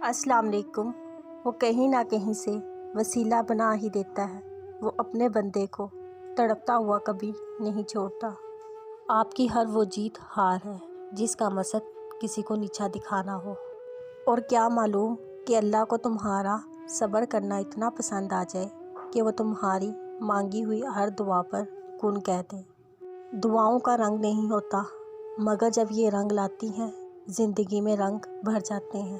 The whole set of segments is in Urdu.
السلام علیکم۔ وہ کہیں نہ کہیں سے وسیلہ بنا ہی دیتا ہے۔ وہ اپنے بندے کو تڑپتا ہوا کبھی نہیں چھوڑتا۔ آپ کی ہر وہ جیت ہار ہے جس کا مقصد کسی کو نیچا دکھانا ہو، اور کیا معلوم کہ اللہ کو تمہارا صبر کرنا اتنا پسند آ جائے کہ وہ تمہاری مانگی ہوئی ہر دعا پر کن کہہ دے۔ دعاؤں کا رنگ نہیں ہوتا، مگر جب یہ رنگ لاتی ہیں زندگی میں رنگ بھر جاتے ہیں۔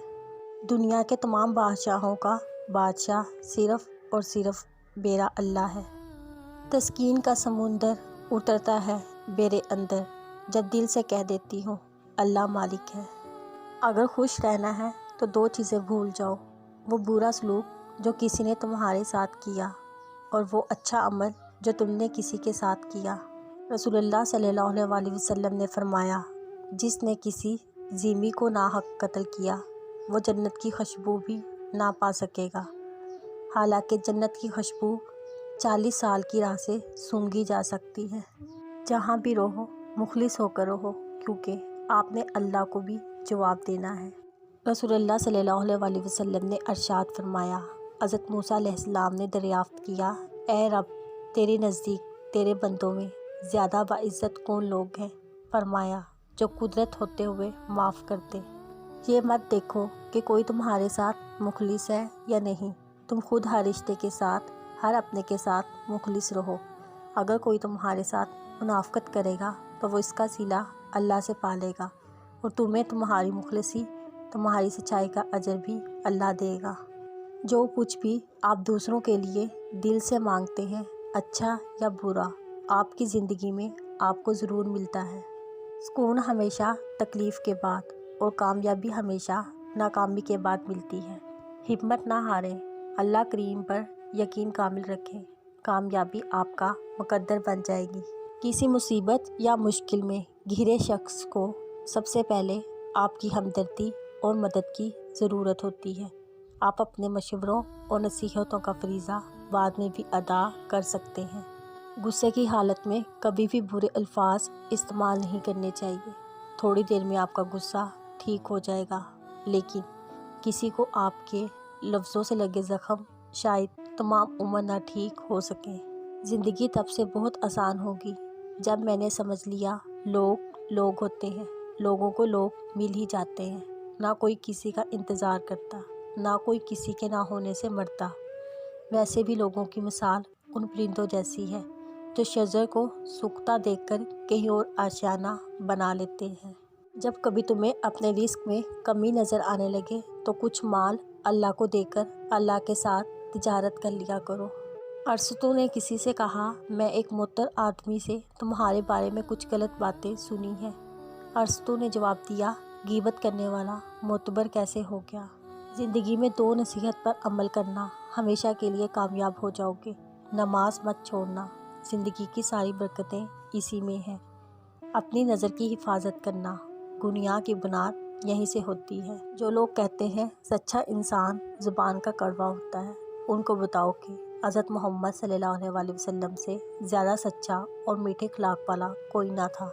دنیا کے تمام بادشاہوں کا بادشاہ صرف اور صرف میرا اللہ ہے۔ تسکین کا سمندر اترتا ہے میرے اندر جب دل سے کہہ دیتی ہوں اللہ مالک ہے۔ اگر خوش رہنا ہے تو دو چیزیں بھول جاؤ، وہ برا سلوک جو کسی نے تمہارے ساتھ کیا، اور وہ اچھا عمل جو تم نے کسی کے ساتھ کیا۔ رسول اللہ صلی اللہ علیہ وسلم نے فرمایا، جس نے کسی ذمہ کو ناحق قتل کیا وہ جنت کی خوشبو بھی نہ پا سکے گا، حالانکہ جنت کی خوشبو 40 سال کی راہ سے سونگھی جا سکتی ہے۔ جہاں بھی رہو مخلص ہو کر رہو، کیونکہ آپ نے اللہ کو بھی جواب دینا ہے۔ رسول اللہ صلی اللہ علیہ وسلم نے ارشاد فرمایا، حضرت موسیٰ علیہ السلام نے دریافت کیا، اے رب، تیرے نزدیک تیرے بندوں میں زیادہ باعزت کون لوگ ہیں؟ فرمایا، جو قدرت ہوتے ہوئے معاف کرتے۔ یہ مت دیکھو کہ کوئی تمہارے ساتھ مخلص ہے یا نہیں، تم خود ہر رشتے کے ساتھ، ہر اپنے کے ساتھ مخلص رہو۔ اگر کوئی تمہارے ساتھ منافقت کرے گا تو وہ اس کا صلہ اللہ سے پالے گا، اور تمہیں تمہاری مخلصی، تمہاری سچائی کا اجر بھی اللہ دے گا۔ جو کچھ بھی آپ دوسروں کے لیے دل سے مانگتے ہیں، اچھا یا برا، آپ کی زندگی میں آپ کو ضرور ملتا ہے۔ سکون ہمیشہ تکلیف کے بعد، اور کامیابی ہمیشہ ناکامی کے بعد ملتی ہے۔ ہمت نہ ہاریں، اللہ کریم پر یقین کامل رکھیں، کامیابی آپ کا مقدر بن جائے گی۔ کسی مصیبت یا مشکل میں گھرے شخص کو سب سے پہلے آپ کی ہمدردی اور مدد کی ضرورت ہوتی ہے۔ آپ اپنے مشوروں اور نصیحتوں کا فریضہ بعد میں بھی ادا کر سکتے ہیں۔ غصے کی حالت میں کبھی بھی برے الفاظ استعمال نہیں کرنے چاہیے۔ تھوڑی دیر میں آپ کا غصہ ٹھیک ہو جائے گا، لیکن کسی کو آپ کے لفظوں سے لگے زخم شاید تمام عمر نہ ٹھیک ہو سکیں۔ زندگی تب سے بہت آسان ہوگی جب میں نے سمجھ لیا لوگ لوگ ہوتے ہیں، لوگوں کو لوگ مل ہی جاتے ہیں، نہ کوئی کسی کا انتظار کرتا، نہ کوئی کسی کے نہ ہونے سے مرتا۔ ویسے بھی لوگوں کی مثال ان پرندوں جیسی ہے جو شجر کو سوکھتا دیکھ کر کہیں اور آشیانہ بنا لیتے ہیں۔ جب کبھی تمہیں اپنے رزق میں کمی نظر آنے لگے تو کچھ مال اللہ کو دے کر اللہ کے ساتھ تجارت کر لیا کرو۔ ارسطو نے کسی سے کہا، میں ایک معطل آدمی سے تمہارے بارے میں کچھ غلط باتیں سنی ہیں۔ ارسطو نے جواب دیا، غیبت کرنے والا معتبر کیسے ہو گیا؟ زندگی میں دو نصیحت پر عمل کرنا، ہمیشہ کے لیے کامیاب ہو جاؤ گے۔ نماز مت چھوڑنا، زندگی کی ساری برکتیں اسی میں ہیں۔ اپنی نظر کی حفاظت کرنا، دنیا کی بنیاد یہیں سے ہوتی ہے۔ جو لوگ کہتے ہیں سچا انسان زبان کا کڑوا ہوتا ہے، ان کو بتاؤ کہ حضرت محمد صلی اللہ علیہ وسلم سے زیادہ سچا اور میٹھے اخلاق والا کوئی نہ تھا۔